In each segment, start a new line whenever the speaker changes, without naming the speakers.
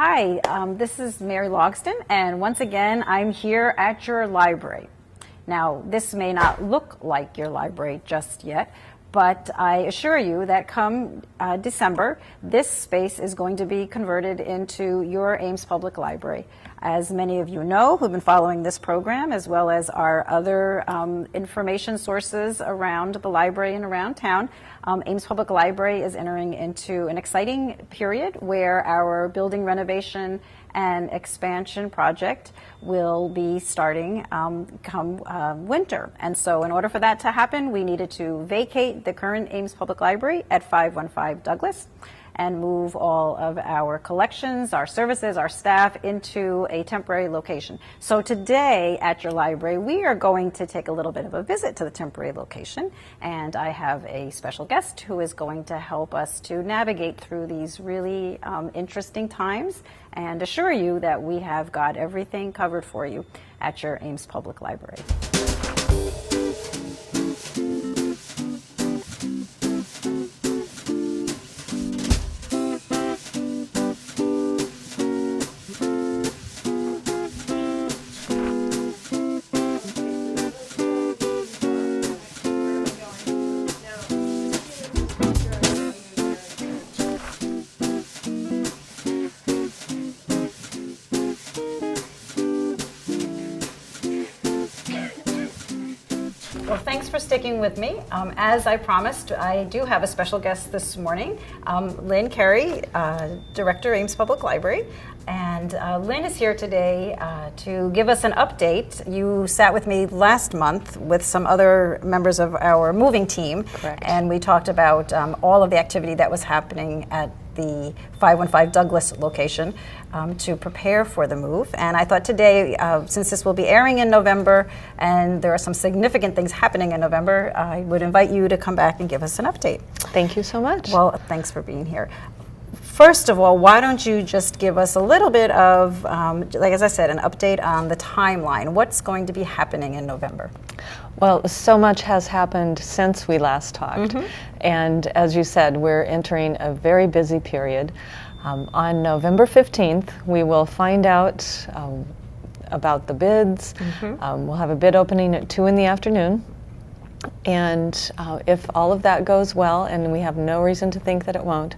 Hi, this is Mary Logston, and once again, I'm here at your library. Now, this may not look like your library just yet, but I assure you that come December, this space is going to be converted into your Ames Public Library. As many of you know who've been following this program, as well as our other information sources around the library and around town, Ames Public Library is entering into an exciting period where our building renovation and expansion project will be starting come winter. And so in order for that to happen, we needed to vacate the current Ames Public Library at 515 Douglas and move all of our collections, our services, our staff into a temporary location. So today at your library, we are going to take a little bit of a visit to the temporary location, and I have a special guest who is going to help us to navigate through these really interesting times and assure you that we have got everything covered for you at your Ames Public Library. Well, thanks for sticking with me. As I promised, I do have a special guest this morning, Lynn Carey, Director, Ames Public Library. And Lynn is here today to give us an update. You sat with me last month with some other members of our moving team.
Correct.
And we talked about all of the activity that was happening at the 515 Douglas location to prepare for the move. And I thought today, since this will be airing in November and there are some significant things happening in November, I would invite you to come back and give us an update.
Thank you so much.
Well, thanks for being here. First of all, why don't you just give us a little bit of, like as I said, an update on the timeline. What's going to be happening in November?
Well, so much has happened since we last talked. And as you said, we're entering a very busy period. On November 15th, we will find out about the bids. We'll have a bid opening at 2 in the afternoon. And if all of that goes well, and we have no reason to think that it won't,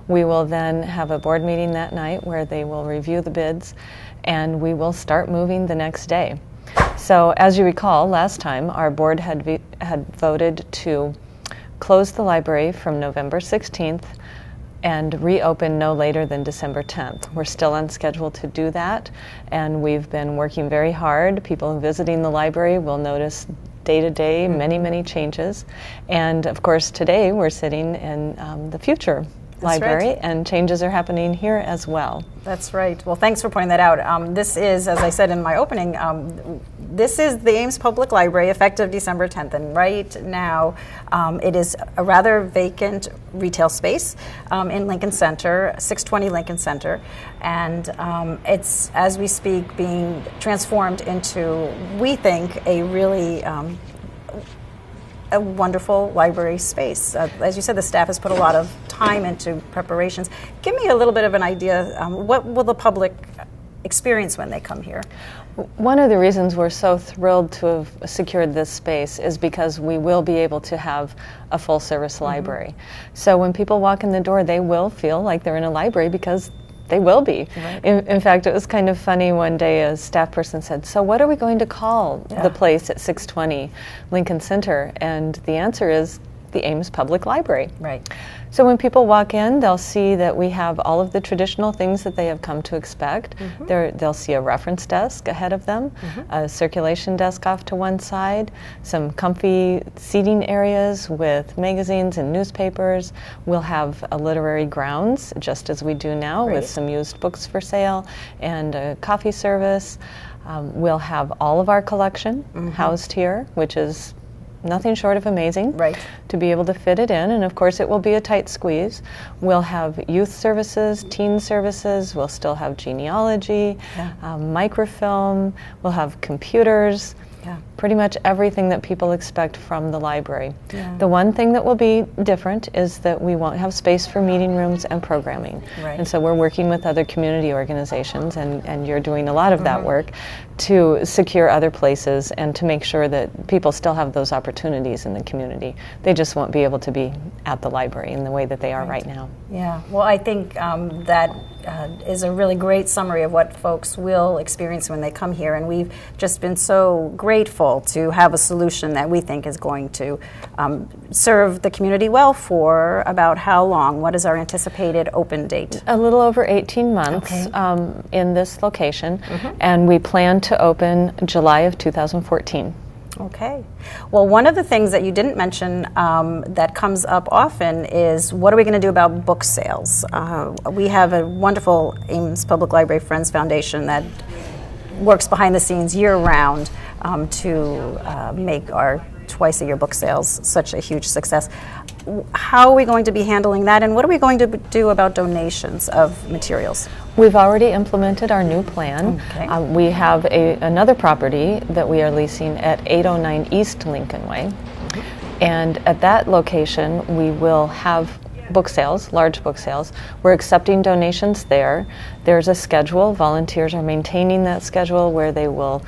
we will then have a board meeting that night where they will review the bids, and we will start moving the next day. So as you recall, last time our board had voted to close the library from November 16th and reopen no later than December 10th. We're still on schedule to do that, and we've been working very hard. People visiting the library will notice day to day many changes. And of course today we're sitting in the future library, and changes are happening here as well.
That's right. Well, thanks for pointing that out. This is, as I said in my opening, this is the Ames Public Library effective December 10th, and right now it is a rather vacant retail space in Lincoln Center, 620 Lincoln Center, and it's, as we speak, being transformed into, we think, a really a wonderful library space. As you said, the staff has put a lot of time into preparations. Give me a little bit of an idea, what will the public experience when they come here?
One of the reasons we're so thrilled to have secured this space is because we will be able to have a full-service library. So when people walk in the door, they will feel like they're in a library because they will be. Right. In fact, it was kind of funny one day, a staff person said, so what are we going to call the place at 620 Lincoln Center? And the answer is the Ames Public Library.
Right.
So when people walk in, they'll see that we have all of the traditional things that they have come to expect. They'll see a reference desk ahead of them, a circulation desk off to one side, some comfy seating areas with magazines and newspapers. We'll have a literary grounds, just as we do now, with some used books for sale and a coffee service. We'll have all of our collection housed here, which is nothing short of amazing to be able to fit it in, and of course it will be a tight squeeze. We'll have youth services, teen services, we'll still have genealogy, microfilm, we'll have computers,
Yeah.
Pretty much everything that people expect from the library.
Yeah.
The one thing that will be different is that we won't have space for meeting rooms and programming.
Right.
And so we're working with other community organizations, and you're doing a lot of that work to secure other places and to make sure that people still have those opportunities in the community. They just won't be able to be at the library in the way that they are right now.
Yeah, well, I think that is a really great summary of what folks will experience when they come here, and we've just been so grateful to have a solution that we think is going to serve the community well for about how long? What is our anticipated open date?
A little over 18 months in this location, and we plan to open July of 2014.
Okay. Well, one of the things that you didn't mention that comes up often is what are we going to do about book sales? We have a wonderful Ames Public Library Friends Foundation that works behind the scenes year-round to make our twice-a-year book sales such a huge success. How are we going to be handling that, and what are we going to do about donations of materials?
We've already implemented our new plan.
Okay.
We have another property that we are leasing at 809 East Lincoln Way. And at that location, we will have book sales, large book sales. We're accepting donations there. There's a schedule. Volunteers are maintaining that schedule where they will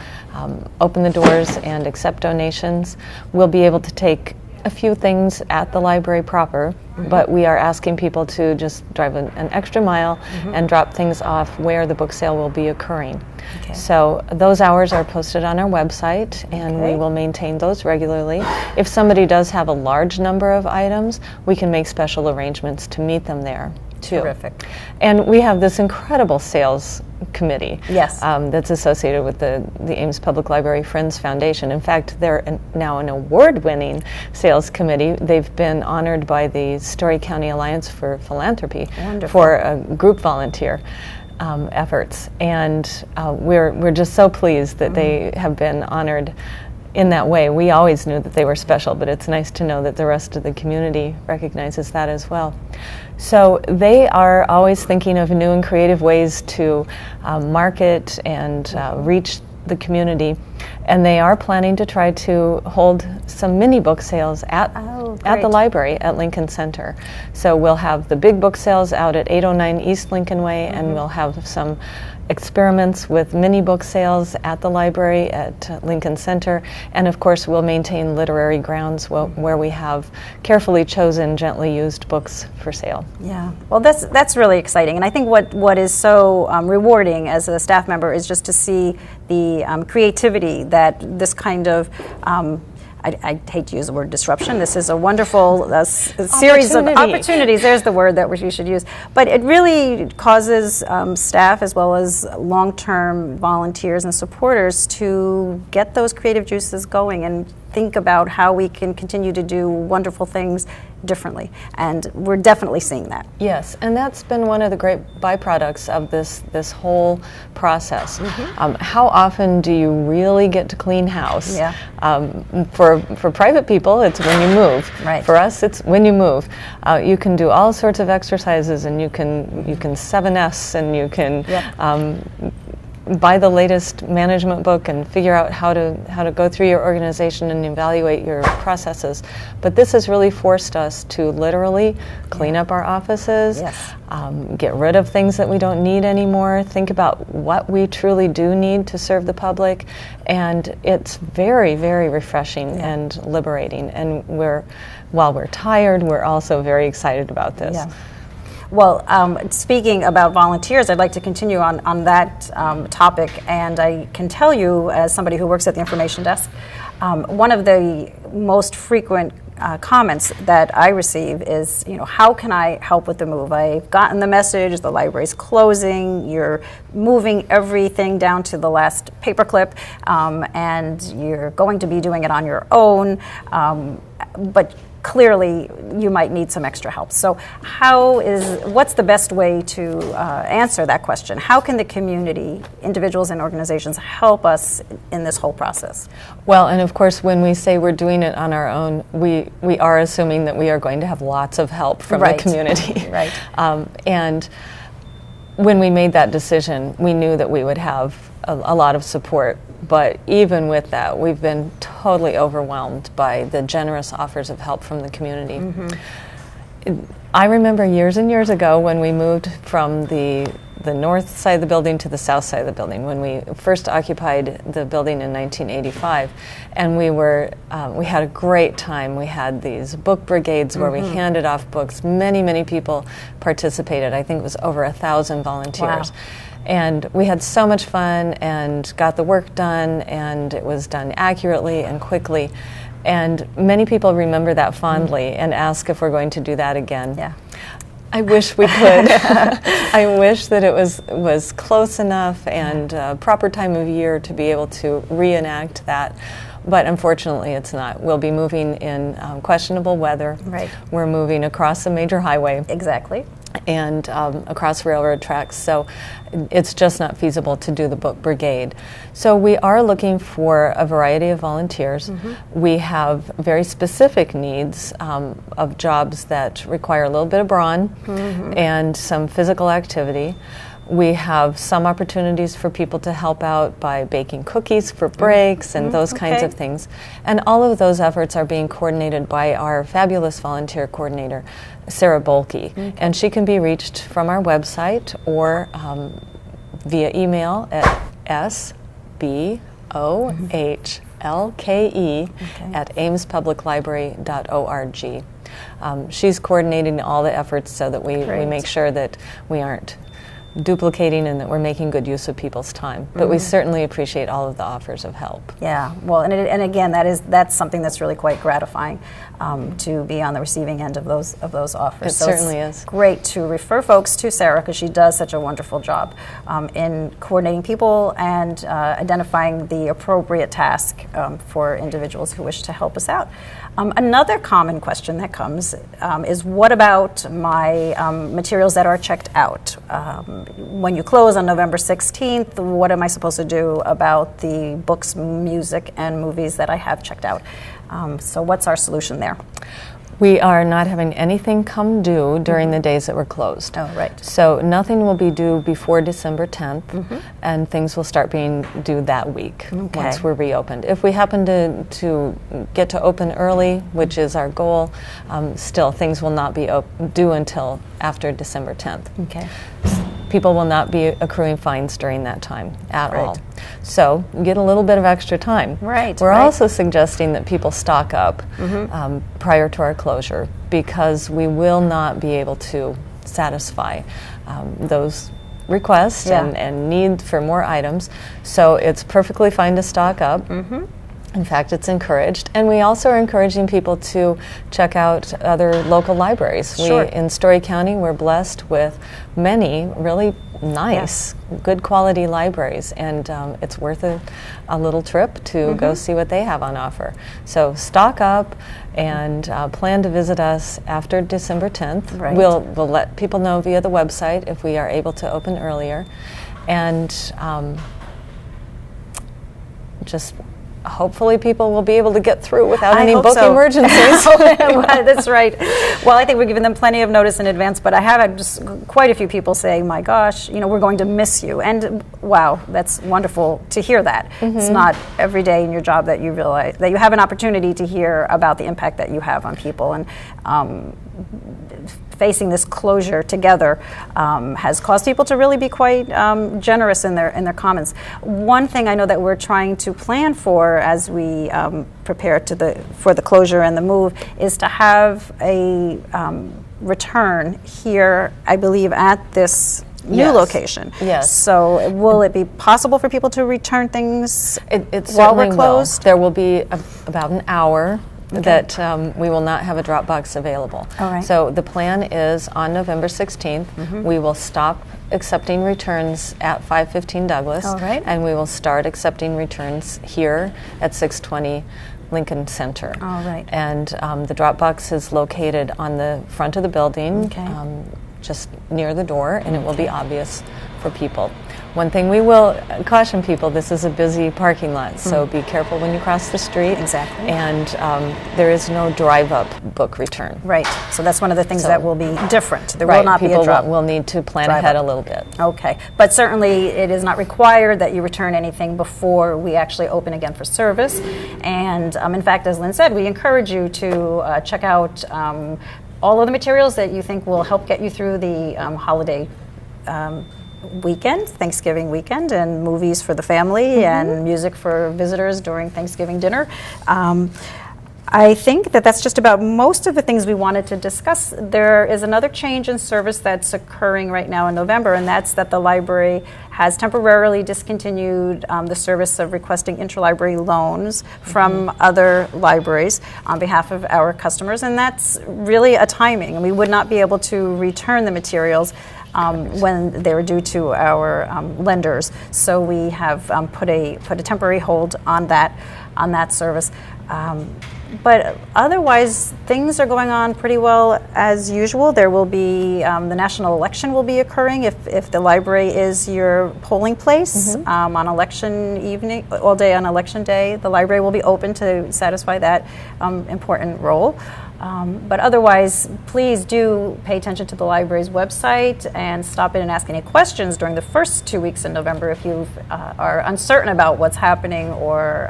open the doors and accept donations. We'll be able to take a few things at the library proper, but we are asking people to just drive an extra mile and drop things off where the book sale will be occurring.
Okay.
So those hours are posted on our website, and we will maintain those regularly. If somebody does have a large number of items, we can make special arrangements to meet them there too.
Terrific.
And we have this incredible sales committee that's associated with the Ames Public Library Friends Foundation. In fact, they're now an award-winning sales committee. They've been honored by the Story County Alliance for Philanthropy for a group volunteer efforts. And we're just so pleased that they have been honored in that way. We always knew that they were special, but it's nice to know that the rest of the community recognizes that as well. So they are always thinking of new and creative ways to market and reach the community, and they are planning to try to hold some mini book sales at the library at Lincoln Center. So we'll have the big book sales out at 809 East Lincoln Way, and we'll have some experiments with mini book sales at the library at Lincoln Center, and of course we'll maintain literary grounds where we have carefully chosen, gently used books for sale.
Yeah, well, that's really exciting, and I think what is so rewarding as a staff member is just to see the creativity that this kind of I hate to use the word disruption. This is a wonderful series of opportunities. There's the word that we should use. But it really causes staff as well as long-term volunteers and supporters to get those creative juices going and think about how we can continue to do wonderful things differently. And we're definitely seeing that.
Yes, and that's been one of the great byproducts of this whole process. How often do you really get to clean house?
Yeah.
For private people, it's when you move.
Right.
For us, it's when you move. You can do all sorts of exercises, and you can 7S, and you can buy the latest management book and figure out how to go through your organization and evaluate your processes. But this has really forced us to literally clean up our offices, get rid of things that we don't need anymore, think about what we truly do need to serve the public, and it's very, very refreshing and liberating. And while we're tired, we're also very excited about this.
Yeah. Well, speaking about volunteers, I'd like to continue on that topic, and I can tell you, as somebody who works at the information desk, one of the most frequent comments that I receive is, how can I help with the move? I've gotten the message, the library's closing, you're moving everything down to the last paperclip, and you're going to be doing it on your own, but clearly you might need some extra help. So what's the best way to answer that question? How can the community, individuals and organizations, help us in this whole process?
Well, and of course when we say we're doing it on our own, we are assuming that we are going to have lots of help from the community.
Right.
And when we made that decision, we knew that we would have a lot of support. But even with that, we've been totally overwhelmed by the generous offers of help from the community. I remember years and years ago when we moved from the north side of the building to the south side of the building, when we first occupied the building in 1985, and we had a great time. We had these book brigades where we handed off books. Many people participated. I think it was over 1,000 volunteers.
Wow.
And we had so much fun and got the work done, and it was done accurately and quickly. And many people remember that fondly and ask if we're going to do that again.
Yeah.
I wish we could. I wish that it was close enough and proper time of year to be able to reenact that. But unfortunately, it's not. We'll be moving in questionable weather.
Right.
We're moving across a major highway.
Exactly.
And across railroad tracks, so it's just not feasible to do the book brigade. So we are looking for a variety of volunteers. We have very specific needs of jobs that require a little bit of brawn and some physical activity. We have some opportunities for people to help out by baking cookies for breaks and those kinds of things. And all of those efforts are being coordinated by our fabulous volunteer coordinator, Sarah Bolke. And she can be reached from our website or via email at sbohlke@amespubliclibrary.org. She's coordinating all the efforts so that we make sure that we aren't duplicating and that we're making good use of people's time. But we certainly appreciate all of the offers of help.
Yeah, well, and again, that's something that's really quite gratifying to be on the receiving end of those offers.
It certainly is.
Great to refer folks to Sarah because she does such a wonderful job in coordinating people and identifying the appropriate task for individuals who wish to help us out. Another common question that comes is, what about my materials that are checked out? When you close on November 16th, what am I supposed to do about the books, music, and movies that I have checked out? So what's our solution there?
We are not having anything come due during the days that we're closed.
Oh, right.
So nothing will be due before December 10th, and things will start being due that week once we're reopened. If we happen to get to open early, which is our goal, still things will not be due until after December 10th.
Okay.
People will not be accruing fines during that time at all. So get a little bit of extra time. We're also suggesting that people stock up prior to our closure because we will not be able to satisfy those requests and need for more items. So it's perfectly fine to stock up. In fact, it's encouraged. And we also are encouraging people to check out other local libraries. In Story County, we're blessed with many really nice, good quality libraries. And it's worth a little trip to go see what they have on offer. So stock up and plan to visit us after December 10th. We'll let people know via the website if we are able to open earlier. And just hopefully people will be able to get through without any book emergencies.
That's right. Well, I think we're giving them plenty of notice in advance, but I have had just quite a few people say, my gosh, we're going to miss you. And wow, that's wonderful to hear that. It's not every day in your job that you realize that you have an opportunity to hear about the impact that you have on people. And facing this closure together has caused people to really be quite generous in their comments. One thing I know that we're trying to plan for as we prepare for the closure and the move is to have a return here, I believe, at this new location. So will it be possible for people to return things while we're closed?
There will be about an hour that we will not have a drop box available. So the plan is on November 16th, we will stop accepting returns at 515 Douglas, and we will start accepting returns here at 620 Lincoln Center. And the drop box is located on the front of the building, just near the door, and it will be obvious for people. One thing we will caution people, this is a busy parking lot, so be careful when you cross the street.
Exactly.
And there is no drive-up book return.
Right. So that's one of the things
So-
that will be different. There
Right,
will not be a
people
drop.
will need to plan
drive
ahead
up.
a little bit.
Okay. But certainly it is not required that you return anything before we actually open again for service. And in fact, as Lynn said, we encourage you to check out all of the materials that you think will help get you through the holiday weekend, Thanksgiving weekend, and movies for the family and music for visitors during Thanksgiving dinner. I think that that's just about most of the things we wanted to discuss. There is another change in service that's occurring right now in November, and that's that the library has temporarily discontinued the service of requesting interlibrary loans from other libraries on behalf of our customers, and that's really a timing, and we would not be able to return the materials when they were due to our lenders. So we have put a temporary hold on that service. But otherwise, things are going on pretty well as usual. There will be the national election will be occurring if the library is your polling place on election evening, all day on election day. The library will be open to satisfy that important role. But otherwise, please do pay attention to the library's website and stop in and ask any questions during the first 2 weeks in November if you are uncertain about what's happening or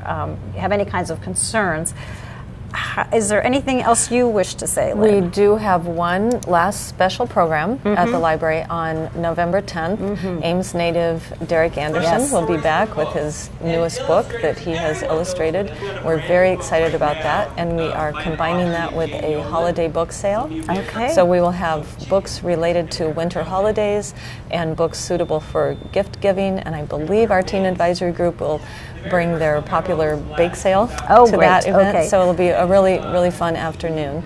have any kinds of concerns. Is there anything else you wish to say, Lynn?
We do have one last special program at the library on November 10th. Ames native Derek Anderson will be back with his newest book that he has illustrated. We're very excited about that, and we are combining that with a holiday book sale.
Okay.
So we will have books related to winter holidays and books suitable for gift giving, and I believe our teen advisory group will bring their popular bake sale to
great.
that event.
Okay.
So it'll be a really, really fun afternoon.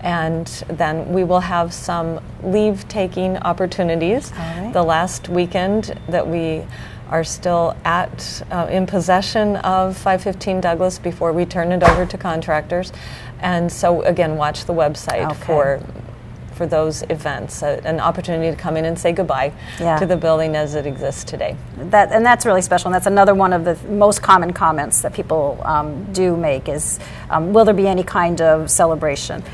And then we will have some leave-taking opportunities.
right.
The last weekend that we are still in possession of 515 Douglas before we turn it over to contractors. And so, again, watch the website for those events, an opportunity to come in and say goodbye to the building as it exists today.
And that's really special, and that's another one of the most common comments that people do make is, will there be any kind of celebration?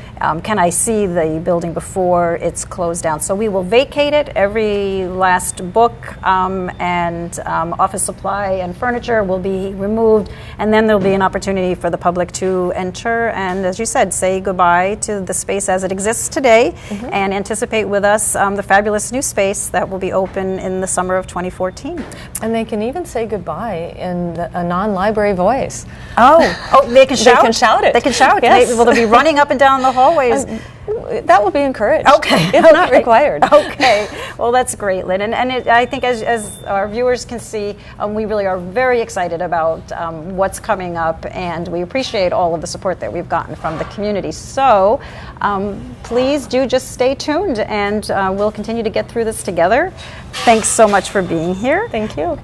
Can I see the building before it's closed down? So we will vacate it. Every last book and office supply and furniture will be removed, and then there'll be an opportunity for the public to enter and, as you said, say goodbye to the space as it exists today. And anticipate with us the fabulous new space that will be open in the summer of 2014.
And they can even say goodbye in a non-library voice.
Oh, they can shout?
They can shout it.
They can shout.
Yes.
Will they be running up and down the hallways?
That will be encouraged.
Okay.
It's not required.
Okay. Well, that's great, Lynn. And I think as our viewers can see, we really are very excited about what's coming up, and we appreciate all of the support that we've gotten from the community. So please do just stay tuned, and we'll continue to get through this together. Thanks so much for being here.
Thank you.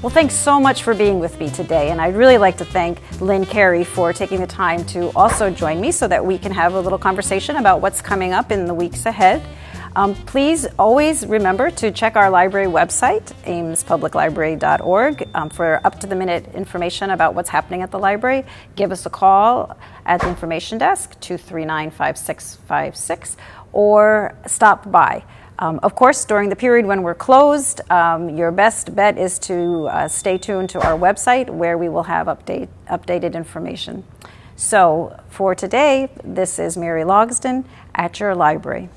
Well, thanks so much for being with me today, and I'd really like to thank Lynn Carey for taking the time to also join me so that we can have a little conversation about what's coming up in the weeks ahead. Please always remember to check our library website, amespubliclibrary.org, for up-to-the-minute information about what's happening at the library. Give us a call at the information desk, 239-5656, or stop by. Of course, during the period when we're closed, your best bet is to stay tuned to our website where we will have updated information. So for today, this is Mary Logsdon at your library.